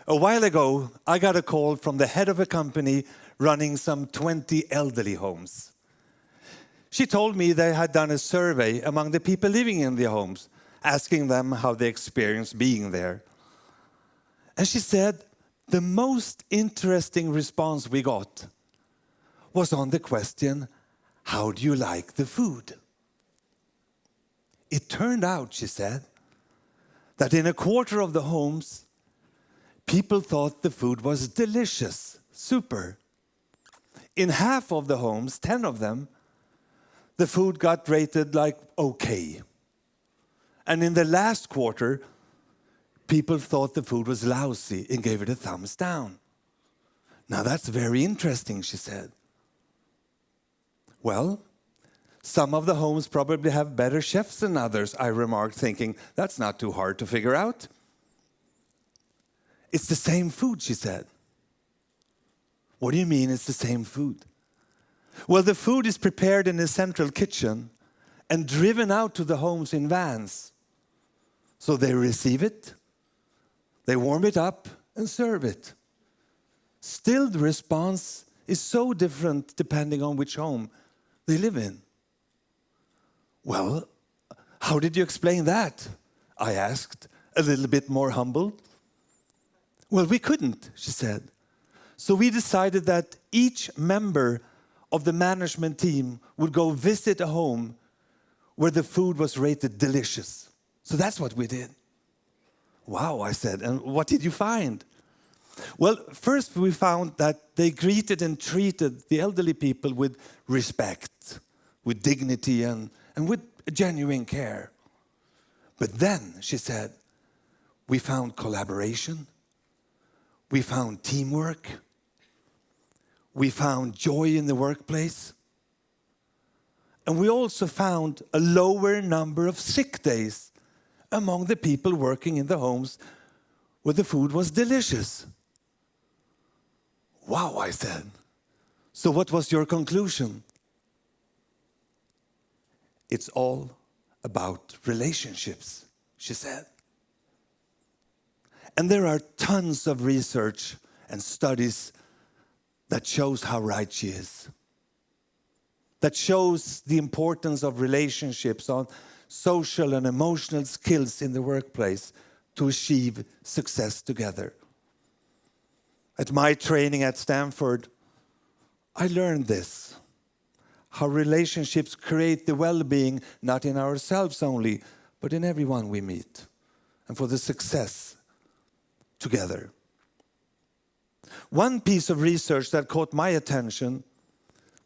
A while ago, I got a call from the head of a company running some 20 elderly homes. She told me they had done a survey among the people living in the homes, asking them how they experienced being there. And she said the most interesting response we got was on the question, how do you like the food? It turned out, she said, that in a quarter of the homes, people thought the food was delicious, super. In half of the homes, 10 of them, the food got rated like okay. And in the last quarter, people thought the food was lousy and gave it a thumbs down. Now that's very interesting, she said. Well, some of the homes probably have better chefs than others, I remarked, thinking, that's not too hard to figure out. It's the same food, she said. What do you mean it's the same food? Well, the food is prepared in a central kitchen and driven out to the homes in vans. So they receive it, they warm it up and serve it. Still, the response is so different depending on which home they live in. Well, how did you explain that? I asked, a little bit more humble. Well, we couldn't, she said. So we decided that each member of the management team would go visit a home where the food was rated delicious. So that's what we did. Wow, I said, and what did you find? Well, first we found that they greeted and treated the elderly people with respect, with dignity, and with genuine care. But then, she said, we found collaboration, we found teamwork, we found joy in the workplace, and we also found a lower number of sick days among the people working in the homes where the food was delicious. Wow, I said. So what was your conclusion? It's all about relationships, she said. And there are tons of research and studies that shows how right she is. That shows the importance of relationships on social and emotional skills in the workplace to achieve success together. At my training at Stanford, I learned this. How relationships create the well-being, not in ourselves only, but in everyone we meet, and for the success together. One piece of research that caught my attention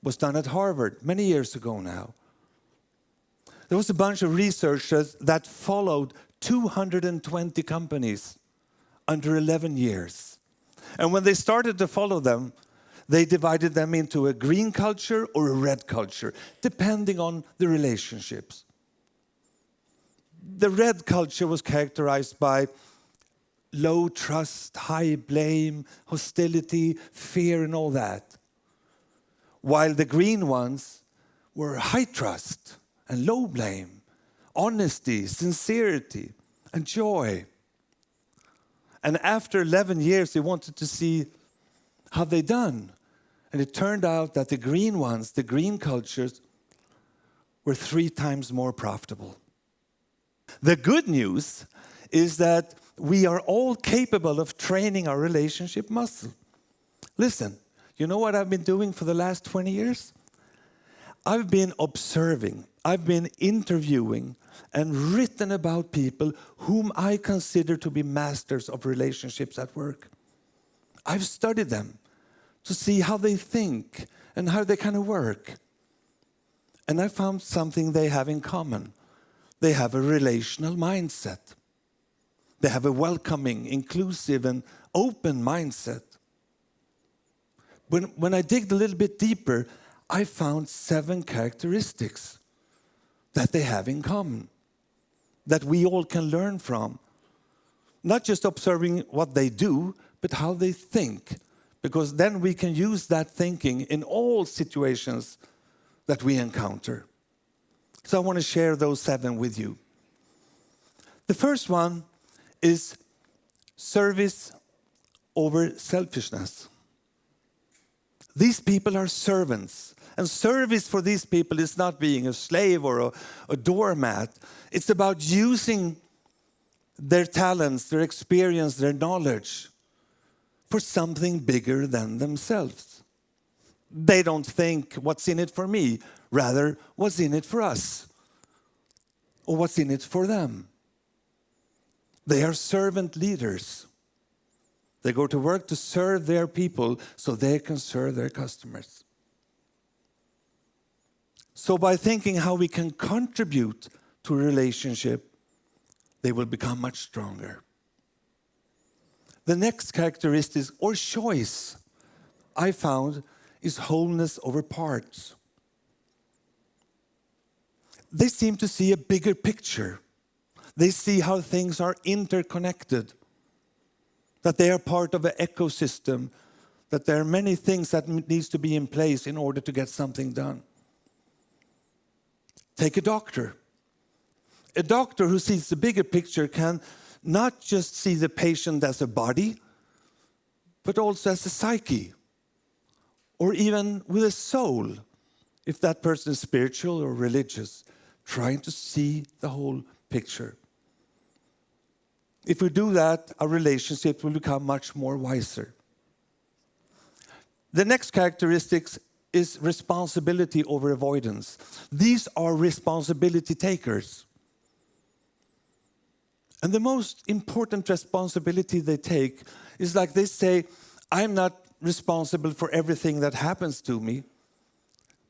was done at Harvard many years ago now. There was a bunch of researchers that followed 220 companies under 11 years. And when they started to follow them, they divided them into a green culture or a red culture, depending on the relationships. The red culture was characterized by low trust, high blame, hostility, fear, and all that. While the green ones were high trust and low blame, honesty, sincerity, and joy. And after 11 years, they wanted to see how they done. And it turned out that the green ones, the green cultures, were 3 times more profitable. The good news is that we are all capable of training our relationship muscle. Listen, you know what I've been doing for the last 20 years? I've been observing, I've been interviewing and written about people whom I consider to be masters of relationships at work. I've studied them to see how they think and how they kind of work. And I found something they have in common. They have a relational mindset. They have a welcoming, inclusive, and open mindset. When I digged a little bit deeper, I found 7 characteristics that they have in common, that we all can learn from. Not just observing what they do, but how they think. Because then we can use that thinking in all situations that we encounter. So I want to share those 7 with you. The first one is service over selfishness. These people are servants. And service for these people is not being a slave or a doormat. It's about using their talents, their experience, their knowledge for something bigger than themselves. They don't think, what's in it for me? Rather, what's in it for us? Or what's in it for them? They are servant leaders. They go to work to serve their people so they can serve their customers. So by thinking how we can contribute to a relationship, they will become much stronger. The next characteristic or choice I found is wholeness over parts. They seem to see a bigger picture. They see how things are interconnected, that they are part of an ecosystem, that there are many things that needs to be in place in order to get something done. Take a doctor. A doctor who sees the bigger picture can not just see the patient as a body, but also as a psyche, or even with a soul, if that person is spiritual or religious, trying to see the whole picture. If we do that, our relationship will become much more wiser. The next characteristic is responsibility over avoidance. These are responsibility takers. And the most important responsibility they take is like they say, I'm not responsible for everything that happens to me,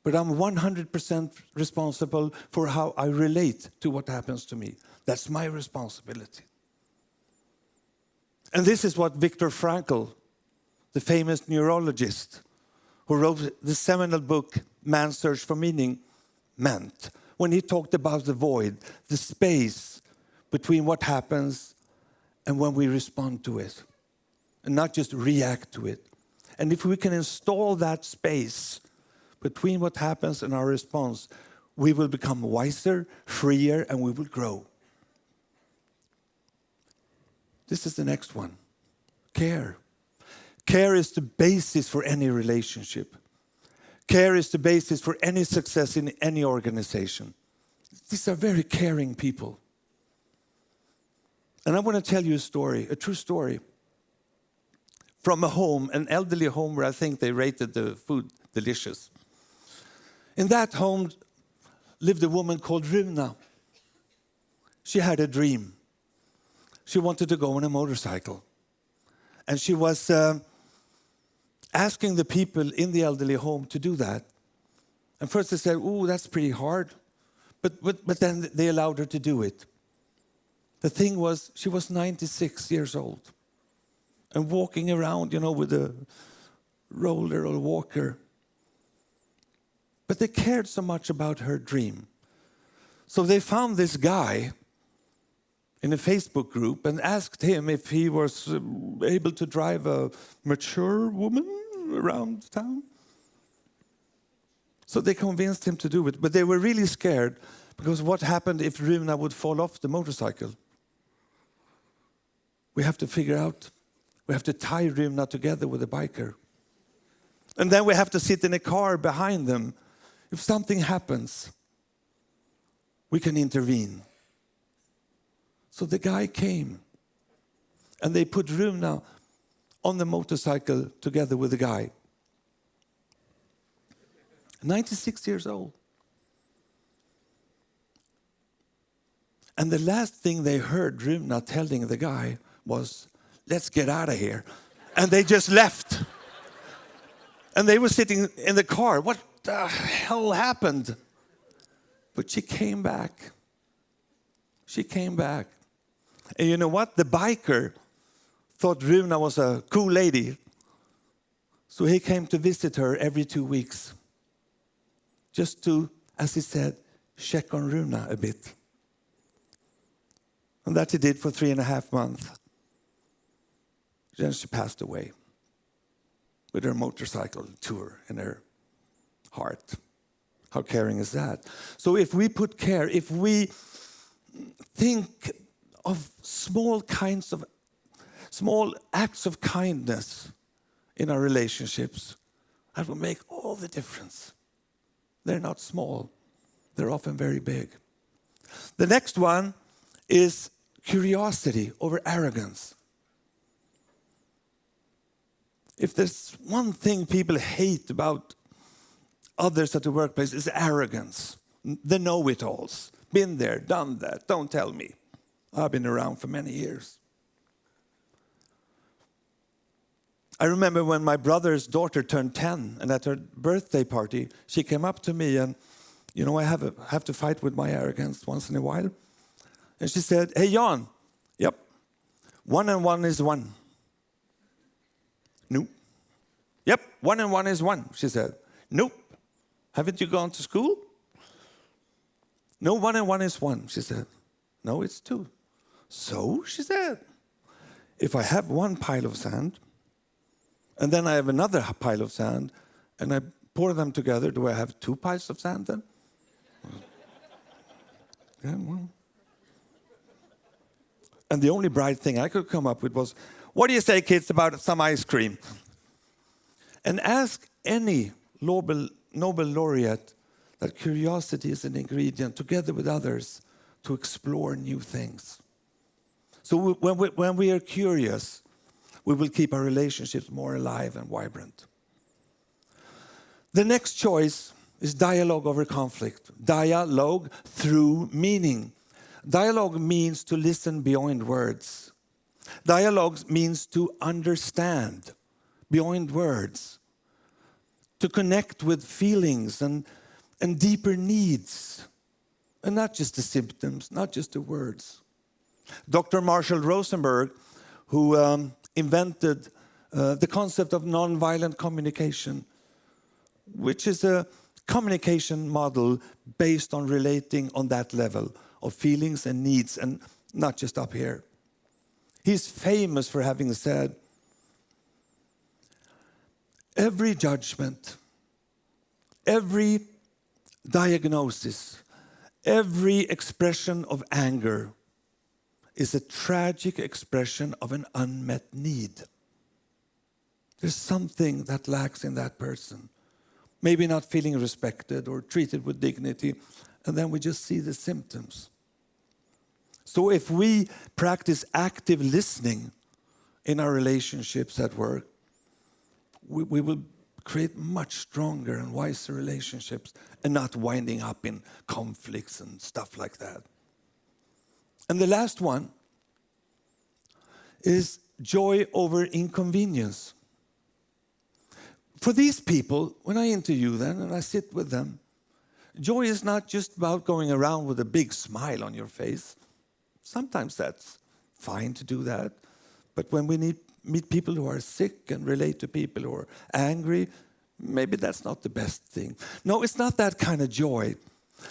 but I'm 100% responsible for how I relate to what happens to me. That's my responsibility. And this is what Viktor Frankl, the famous neurologist, who wrote the seminal book, Man's Search for Meaning, meant when he talked about the void, the space between what happens and when we respond to it, and not just react to it. And if we can install that space between what happens and our response, we will become wiser, freer, and we will grow. This is the next one. Care. Care is the basis for any relationship. Care is the basis for any success in any organization. These are very caring people. And I want to tell you a story, a true story, from a home, an elderly home where I think they rated the food delicious. In that home lived a woman called Runa. She had a dream. She wanted to go on a motorcycle. And she was asking the people in the elderly home to do that. And first they said, oh, that's pretty hard. But then they allowed her to do it. The thing was, she was 96 years old. And walking around, with a roller or walker. But they cared so much about her dream. So they found this guy in a Facebook group and asked him if he was able to drive a mature woman around town. So they convinced him to do it, but they were really scared because what happened if Runa would fall off the motorcycle? We have to figure out, we have to tie Runa together with a biker. And then we have to sit in a car behind them. If something happens, we can intervene. So the guy came, and they put Runa on the motorcycle together with the guy. 96 years old. And the last thing they heard Runa telling the guy was, let's get out of here. And they just left. And they were sitting in the car. What the hell happened? But she came back. She came back. And you know what? The biker thought Runa was a cool lady. So he came to visit her every 2 weeks. Just to, as he said, check on Runa a bit. And that he did for 3.5 months. Then she passed away with her motorcycle tour in her heart. How caring is that? So if we put care, if we think of small kinds of small acts of kindness in our relationships that will make all the difference. They're not small. They're often very big. The next one is curiosity over arrogance. If there's one thing people hate about others at the workplace, it's arrogance. The know-it-alls. Been there, done that, don't tell me. I've been around for many years. I remember when my brother's daughter turned 10, and at her birthday party, she came up to me and, I have to fight with my arrogance once in a while. And she said, "Hey, Jan, yep, 1 and 1 is 1. Nope. Yep, 1 and 1 is 1, she said. Nope. Haven't you gone to school? No, 1 and 1 is 1, she said. No, it's 2. So, she said, if I have one pile of sand, and then I have another pile of sand, and I pour them together, do I have 2 piles of sand then? Yeah, well. And the only bright thing I could come up with was, what do you say, kids, about some ice cream? And ask any Nobel laureate that curiosity is an ingredient, together with others, to explore new things. So when we are curious, we will keep our relationships more alive and vibrant. The next choice is dialogue over conflict. Dialogue through meaning. Dialogue means to listen beyond words. Dialogue means to understand beyond words. To connect with feelings and deeper needs. And not just the symptoms, not just the words. Dr. Marshall Rosenberg, who invented the concept of nonviolent communication, which is a communication model based on relating on that level of feelings and needs, and not just up here. He's famous for having said, every judgment, every diagnosis, every expression of anger is a tragic expression of an unmet need. There's something that lacks in that person. Maybe not feeling respected or treated with dignity, and then we just see the symptoms. So if we practice active listening in our relationships at work, we will create much stronger and wiser relationships and not winding up in conflicts and stuff like that. And the last one is joy over inconvenience. For these people, when I interview them and I sit with them, joy is not just about going around with a big smile on your face. Sometimes that's fine to do that. But when we meet people who are sick and relate to people who are angry, maybe that's not the best thing. No, it's not that kind of joy.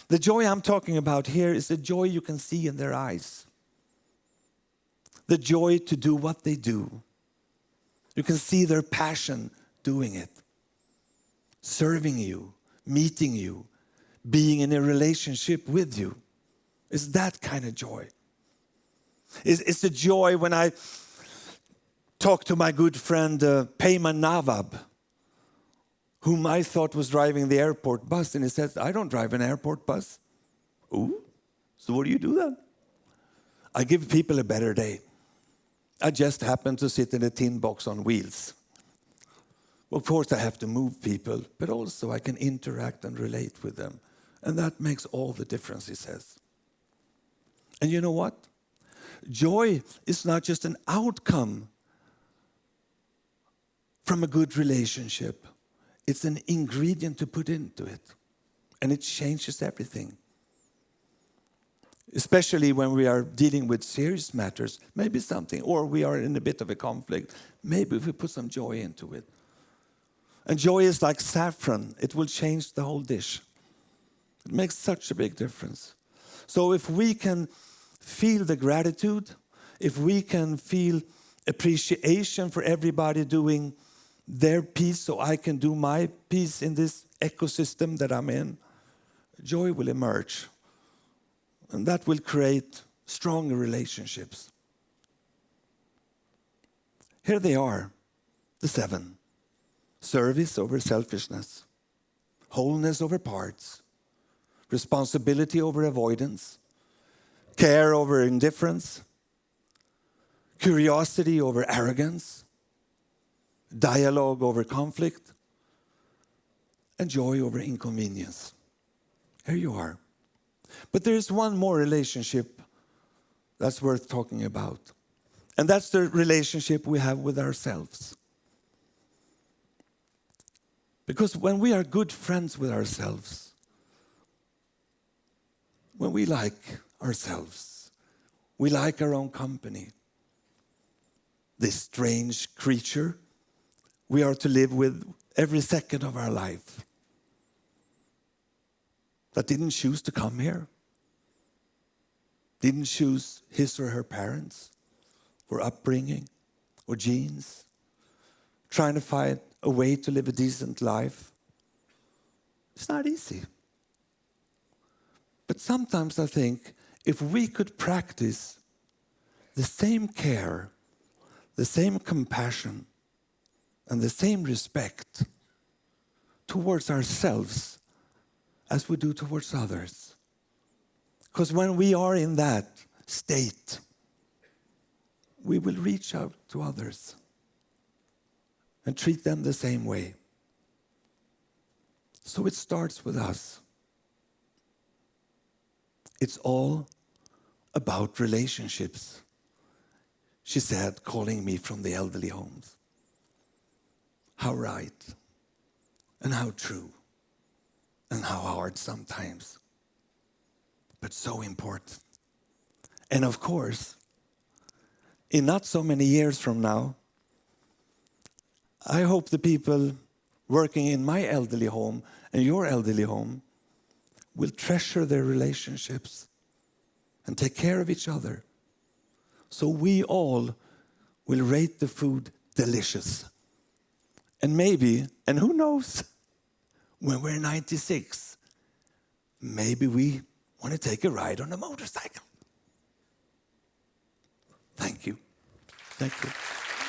The joy I'm talking about here is the joy you can see in their eyes. The joy to do what they do. You can see their passion doing it. Serving you, meeting you, being in a relationship with you. It's that kind of joy. It's the joy when I talk to my good friend Payman Nawab, whom I thought was driving the airport bus, and he says, I don't drive an airport bus. Ooh, so what do you do then? I give people a better day. I just happen to sit in a tin box on wheels. Of course, I have to move people, but also I can interact and relate with them. And that makes all the difference, he says. And you know what? Joy is not just an outcome from a good relationship. It's an ingredient to put into it. And it changes everything. Especially when we are dealing with serious matters, maybe something, or we are in a bit of a conflict, maybe if we put some joy into it. And joy is like saffron. It will change the whole dish. It makes such a big difference. So if we can feel the gratitude, if we can feel appreciation for everybody doing their piece so I can do my piece in this ecosystem that I'm in, joy will emerge. And that will create stronger relationships. Here they are, the 7. Service over selfishness. Wholeness over parts. Responsibility over avoidance. Care over indifference. Curiosity over arrogance. Dialogue over conflict. And joy over inconvenience. Here you are. But there's one more relationship that's worth talking about. And that's the relationship we have with ourselves. Because when we are good friends with ourselves, when we like ourselves, we like our own company, this strange creature we are to live with every second of our life, that didn't choose to come here, didn't choose his or her parents, or upbringing, or genes, trying to find a way to live a decent life. It's not easy. But sometimes I think if we could practice the same care, the same compassion, and the same respect towards ourselves as we do towards others. Because when we are in that state, we will reach out to others and treat them the same way. So it starts with us. It's all about relationships, she said, calling me from the elderly homes. How right, and how true, and how hard sometimes, but so important. And of course, in not so many years from now, I hope the people working in my elderly home and your elderly home will treasure their relationships and take care of each other. So we all will rate the food delicious. And maybe, and who knows, when we're 96, maybe we want to take a ride on a motorcycle. Thank you. Thank you.